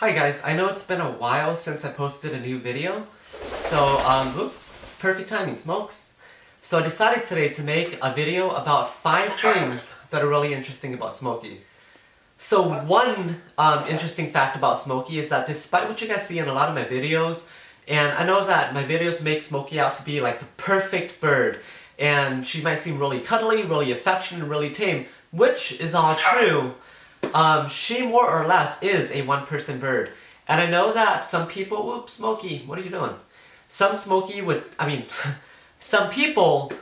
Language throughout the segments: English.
Hi guys, I know it's been a while since I posted a new video, so perfect timing, smokes. So I decided today to make a video about 5 things that are really interesting about Smokey. So one interesting fact about Smokey is that despite what you guys see in a lot of my videos, and I know that my videos make Smokey out to be like the perfect bird, and she might seem really cuddly, really affectionate, really tame, which is all true. She more or less is a one-person bird. And I know that some people, whoops, Smokey, what are you doing? Some people,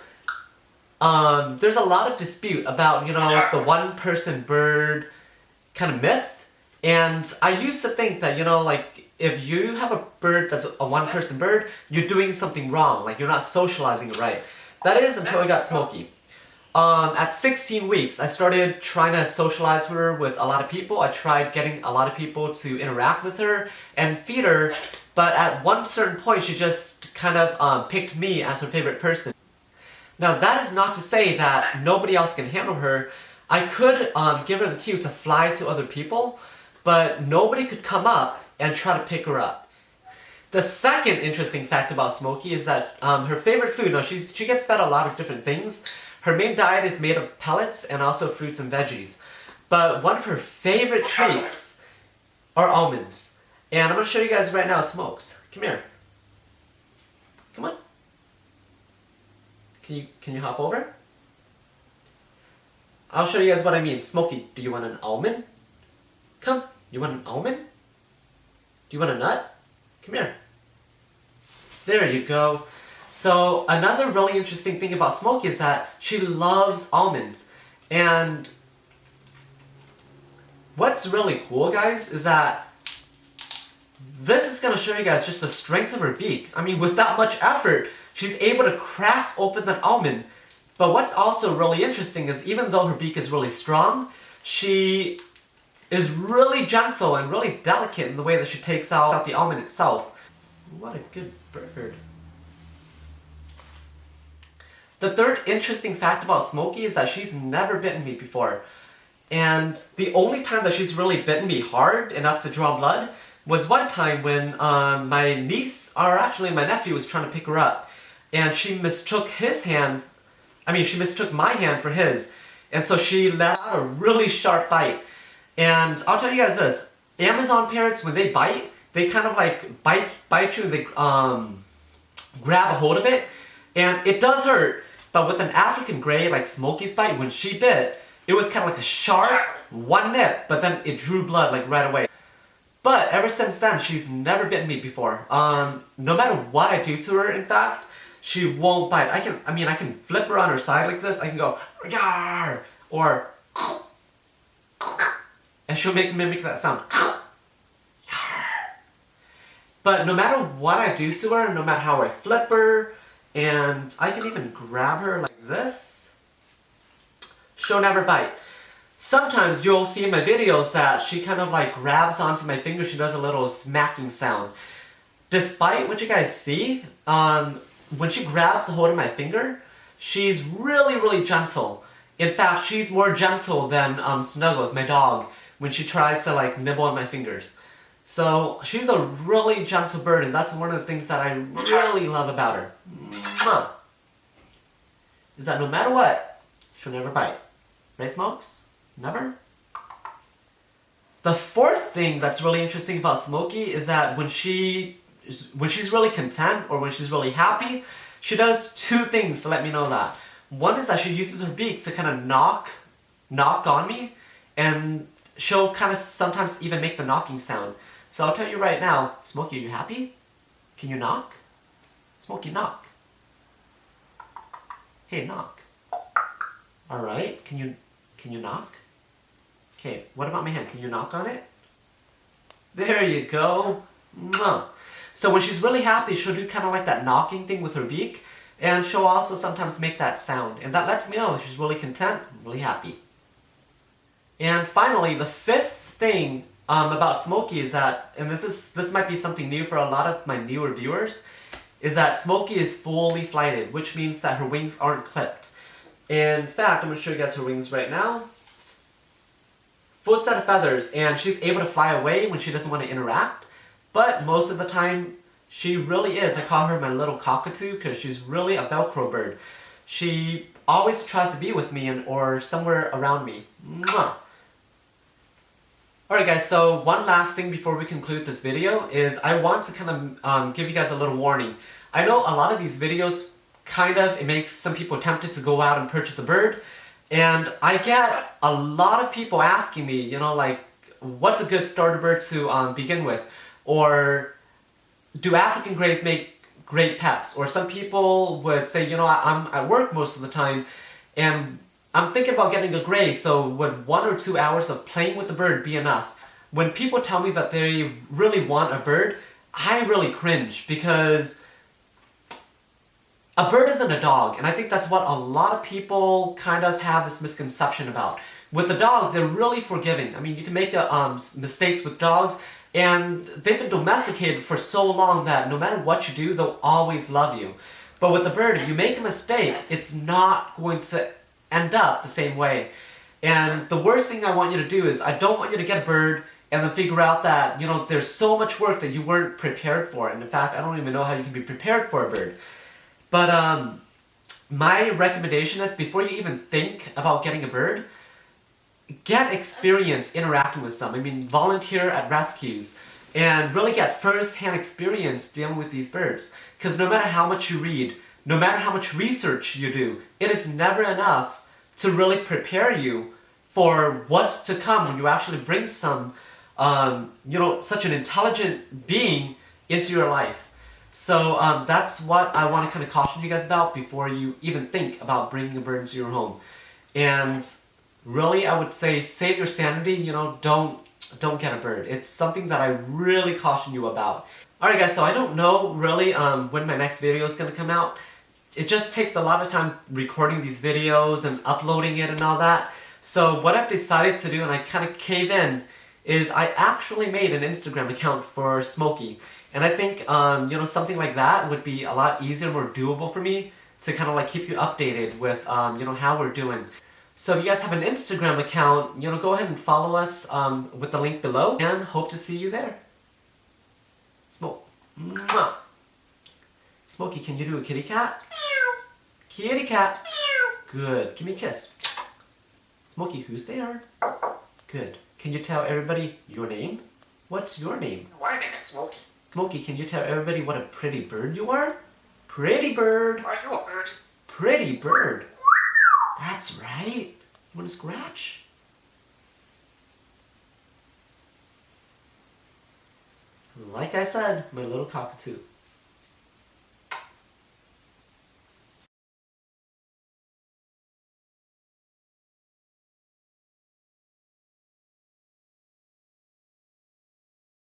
there's a lot of dispute about, the one-person bird kind of myth. And I used to think that, if you have a bird that's a one-person bird, you're doing something wrong, like you're not socializing it right. That is until I got Smokey. At 16 weeks, I started trying to socialize her with a lot of people. I tried getting a lot of people to interact with her and feed her, but at one certain point, she just kind of picked me as her favorite person. Now, that is not to say that nobody else can handle her. I could give her the cue to fly to other people, but nobody could come up and try to pick her up. The second interesting fact about Smokey is that her favorite food, now she gets fed a lot of different things. Her main diet is made of pellets and also fruits and veggies. But one of her favorite treats are almonds. And I'm going to show you guys right now, Smokes. Come here. Come on. Can you hop over? I'll show you guys what I mean. Smokey, do you want an almond? Come. You want an almond? Do you want a nut? Come here. There you go. So another really interesting thing about Smokey is that she loves almonds. And what's really cool, guys, is that this is going to show you guys just the strength of her beak. I mean, with that much effort, she's able to crack open that almond. But what's also really interesting is even though her beak is really strong, she is really gentle and really delicate in the way that she takes out the almond itself. What a good bird. The third interesting fact about Smokey is that she's never bitten me before. And the only time that she's really bitten me hard enough to draw blood was one time when my niece, or actually my nephew, was trying to pick her up. And she mistook she mistook my hand for his. And so she let out a really sharp bite. And I'll tell you guys this, Amazon parrots, when they bite, they kind of like bite you, they grab a hold of it. And it does hurt. But with an African Grey, like Smokey's bite, when she bit, it was kind of like a sharp one nip, but then it drew blood like right away. But ever since then, she's never bitten me before. No matter what I do to her, in fact, she won't bite. I can flip her on her side like this. I can go, "Yar!" or, and she'll mimic that sound. But no matter what I do to her, no matter how I flip her, and I can even grab her like this, she'll never bite. Sometimes you'll see in my videos that she kind of like grabs onto my finger, she does a little smacking sound. Despite what you guys see, when she grabs a hold of my finger, she's really, really gentle. In fact, she's more gentle than Snuggles, my dog, when she tries to like nibble on my fingers. So she's a really gentle bird, and that's one of the things that I really love about her. Is that no matter what, she'll never bite. Right, Smokes? Never? The fourth thing that's really interesting about Smokey is that when she's really content or when she's really happy, she does 2 things to let me know that. One is that she uses her beak to kind of knock on me, and she'll kind of sometimes even make the knocking sound. So I'll tell you right now, Smokey, are you happy? Can you knock? Smokey, knock. Hey, knock. Alright, can you knock? Okay, what about my hand? Can you knock on it? There you go. So when she's really happy, she'll do kind of like that knocking thing with her beak, and she'll also sometimes make that sound. And that lets me know that she's really content, really happy. And finally, the 5th thing about Smokey is that, and this might be something new for a lot of my newer viewers, is that Smokey is fully flighted, which means that her wings aren't clipped. In fact, I'm going to show you guys her wings right now. full set of feathers, and she's able to fly away when she doesn't want to interact. But most of the time, she really is. I call her my little cockatoo because she's really a Velcro bird. She always tries to be with me or somewhere around me. Mwah. Alright guys, so one last thing before we conclude this video is I want to kind of give you guys a little warning. I know a lot of these videos it makes some people tempted to go out and purchase a bird, and I get a lot of people asking me, you know, like, what's a good starter bird to begin with? Or do African greys make great pets? Or some people would say, you know, I'm at work most of the time and I'm thinking about getting a gray, so would 1 or 2 hours of playing with the bird be enough? When people tell me that they really want a bird, I really cringe because a bird isn't a dog, and I think that's what a lot of people kind of have this misconception about. With the dog, they're really forgiving. I mean, you can make mistakes with dogs, and they've been domesticated for so long that no matter what you do, they'll always love you. But with the bird, if you make a mistake, it's not going to end up the same way. And the worst thing I want you to do is, I don't want you to get a bird and then figure out that, you know, there's so much work that you weren't prepared for. And in fact, I don't even know how you can be prepared for a bird. But my recommendation is, before you even think about getting a bird, get experience interacting with some. I mean, volunteer at rescues and really get first-hand experience dealing with these birds. Because no matter how much you read, no matter how much research you do, it is never enough to really prepare you for what's to come when you actually bring some, you know, such an intelligent being into your life. So that's what I want to kind of caution you guys about before you even think about bringing a bird into your home. And really, I would say, save your sanity. You know, don't get a bird. It's something that I really caution you about. Alright guys, so I don't know really when my next video is going to come out. It just takes a lot of time recording these videos and uploading it and all that. So what I've decided to do, and I kind of cave in, is I actually made an Instagram account for Smokey. And I think, you know, something like that would be a lot easier, more doable for me to kind of like keep you updated with, you know, how we're doing. So if you guys have an Instagram account, you know, go ahead and follow us with the link below, and hope to see you there. Mwah. Smokey, can you do a kitty cat? Kitty cat. Good. Give me a kiss. Smokey, who's there? Good. Can you tell everybody your name? What's your name? My name is Smokey. Smokey, can you tell everybody what a pretty bird you are? Pretty bird. Are you a birdie? Pretty bird. That's right. You want to scratch? Like I said, my little cockatoo.